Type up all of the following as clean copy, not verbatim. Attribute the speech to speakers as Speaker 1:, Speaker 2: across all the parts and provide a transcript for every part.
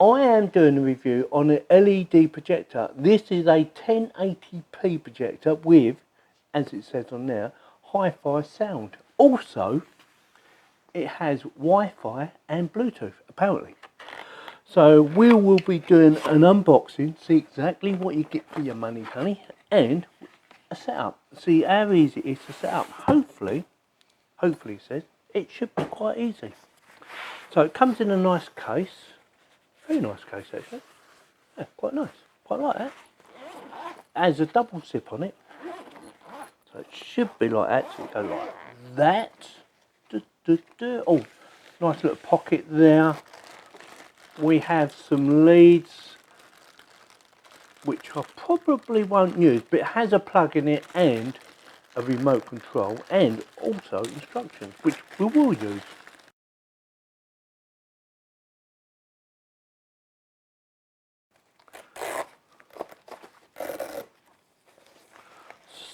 Speaker 1: I am doing a review on an LED projector. This is a 1080p projector with, as it says on there, hi-fi sound. Also, it has Wi-Fi and Bluetooth, apparently. So we will be doing an unboxing, see exactly what you get for your money, honey, and a setup. See how easy it is to set up. Hopefully it says, it should be quite easy. So it comes in a nice case. Very nice case actually. Yeah, quite nice. Quite like that. It has a double zip on it. So it should be like that. So you go like that. Oh, nice little pocket there. We have some leads, which I probably won't use, but it has a plug in it and a remote control and also instructions, which we will use.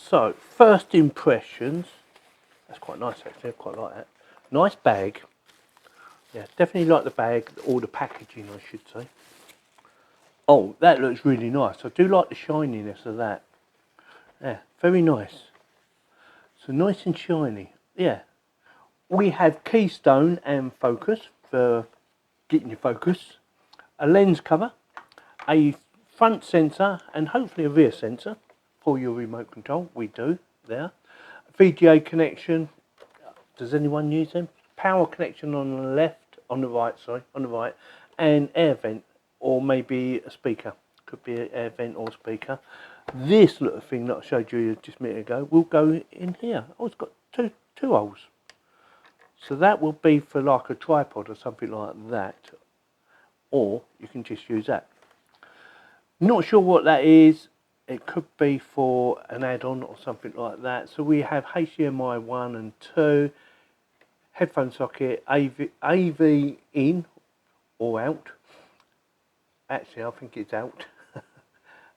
Speaker 1: So, first impressions, that's quite nice actually, I quite like that. Nice bag. Yeah, definitely like the bag, or the packaging I should say. Oh, that looks really nice. I do like the shininess of that. Yeah, very nice. So nice and shiny. Yeah. We have Keystone and focus for getting your focus. A lens cover. A front sensor and hopefully a rear sensor for your remote control. We do there. VGA connection. Does anyone use them? Power connection on the left, on the right, sorry, on the right, and air vent or maybe a speaker. Could be an air vent or speaker. This little thing that I showed you just a minute ago will go in here. Oh, it's got two holes. So that will be for like a tripod or something like that. Or you can just use that. Not sure what that is. It could be for an add-on or something like that. So we have HDMI 1 and 2, headphone socket, AV in or out. Actually, I think it's out.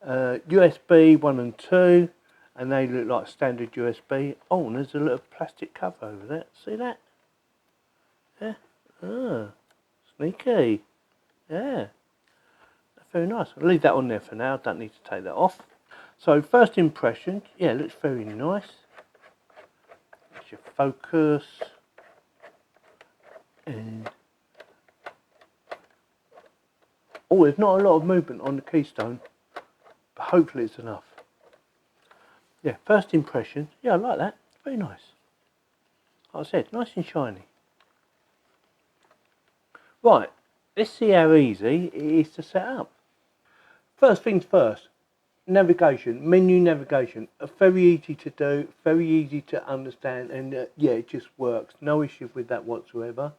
Speaker 1: USB 1 and 2, and they look like standard USB. Oh, and there's a little plastic cover over there. See that? Yeah. Ah, sneaky. Yeah. Very nice. I'll leave that on there for now. Don't need to take that off. So first impression, yeah, it looks very nice. That's your focus. And oh, there's not a lot of movement on the Keystone, but hopefully it's enough. Yeah, first impression, yeah, I like that. Very nice. Like I said, nice and shiny. Right, let's see how easy it is to set up. First things first, navigation, menu navigation, very easy to do, very easy to understand, and yeah, it just works. No issue with that whatsoever.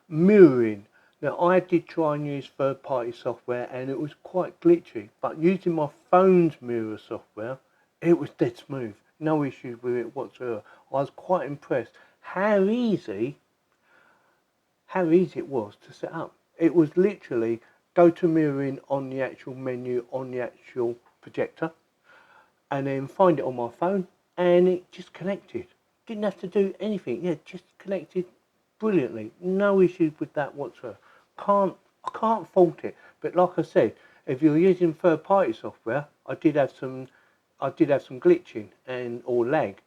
Speaker 1: Mirroring. Now I did try and use third-party software and it was quite glitchy, but using my phone's mirror software, it was dead smooth. No issues with it whatsoever. I was quite impressed how easy it was to set up. It was literally go to mirroring on the actual menu on the actual projector and then find it on my phone and it just connected. Didn't have to do anything. Yeah, just connected brilliantly. No issues with that whatsoever. I can't fault it. But like I said, if you're using third-party software, I did have some glitching and or lag,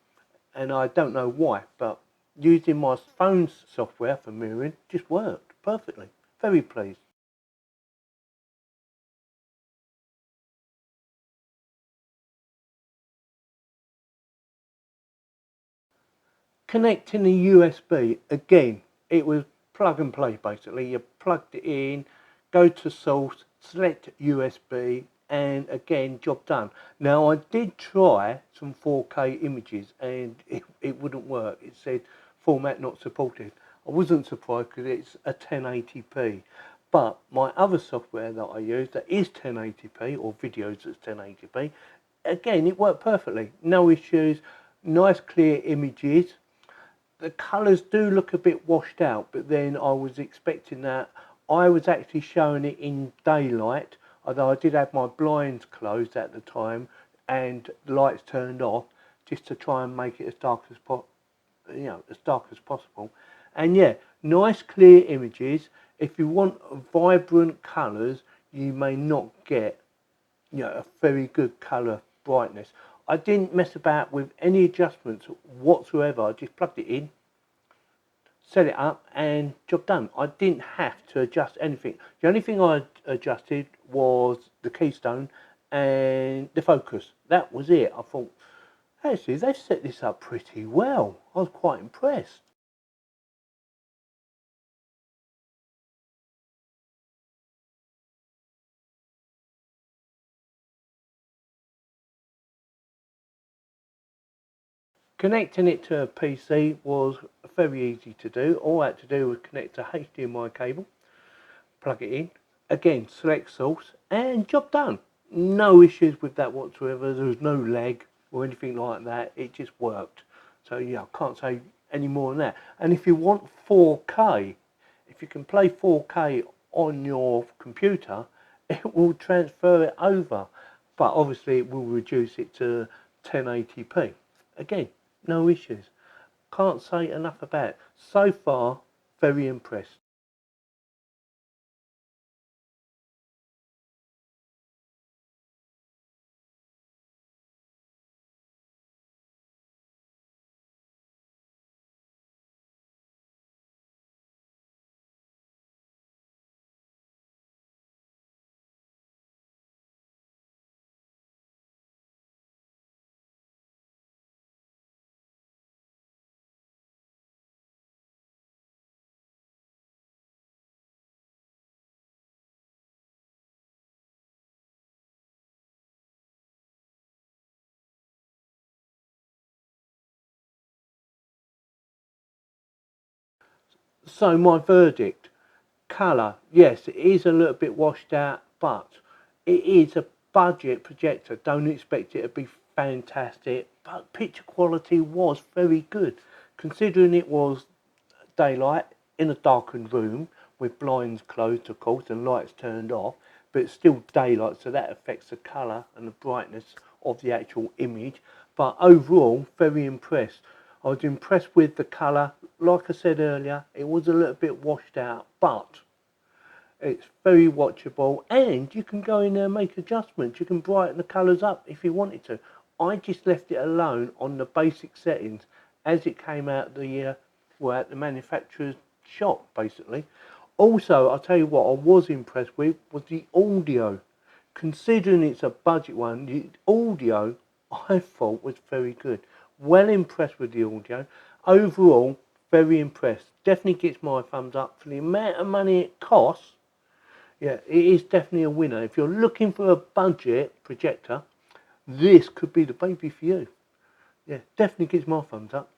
Speaker 1: and I don't know why. But using my phone's software for mirroring just worked perfectly. Very pleased. Connecting the USB, again, it was plug and play basically. You plugged it in, go to source, select USB, and again, job done. Now I did try some 4K images and it wouldn't work. It said format not supported. I wasn't surprised because it's a 1080p. But my other software that I use that is 1080p or videos that's 1080p, again, it worked perfectly. No issues, nice clear images. The colours do look a bit washed out, but then I was expecting that. I was actually showing it in daylight, although I did have my blinds closed at the time and the lights turned off just to try and make it as dark as possible. And yeah, and nice clear images. If you want vibrant colours, you may not get, you know, a very good colour brightness. I didn't mess about with any adjustments whatsoever. I just plugged it in, set it up, and job done. I didn't have to adjust anything. The only thing I adjusted was the keystone and the focus. That was it. I thought, actually, they've set this up pretty well. I was quite impressed. Connecting it to a PC was very easy to do. All I had to do was connect a HDMI cable, plug it in, again select source, and job done. No issues with that whatsoever. There was no lag or anything like that. It just worked. So yeah, I can't say any more than that. And if you want 4K, if you can play 4K on your computer, it will transfer it over. But obviously it will reduce it to 1080p. Again, no issues. Can't say enough about it. So far, very impressed. So my verdict, colour, yes, it is a little bit washed out, but it is a budget projector. Don't expect it to be fantastic, but picture quality was very good, considering it was daylight in a darkened room with blinds closed, of course, and lights turned off, but it's still daylight, so that affects the colour and the brightness of the actual image. But overall, very impressed. I was impressed with the colour. Like I said earlier, it was a little bit washed out, but it's very watchable, and you can go in there and make adjustments. You can brighten the colours up if you wanted to. I just left it alone on the basic settings as it came out the well, at the manufacturer's shop, basically. Also, I'll tell you what I was impressed with was the audio. Considering it's a budget one, the audio I thought was very good. Well impressed with the audio. Overall, very impressed. Definitely gets my thumbs up for the amount of money it costs. Yeah, it is definitely a winner. If you're looking for a budget projector, this could be the baby for you. Yeah, definitely gets my thumbs up.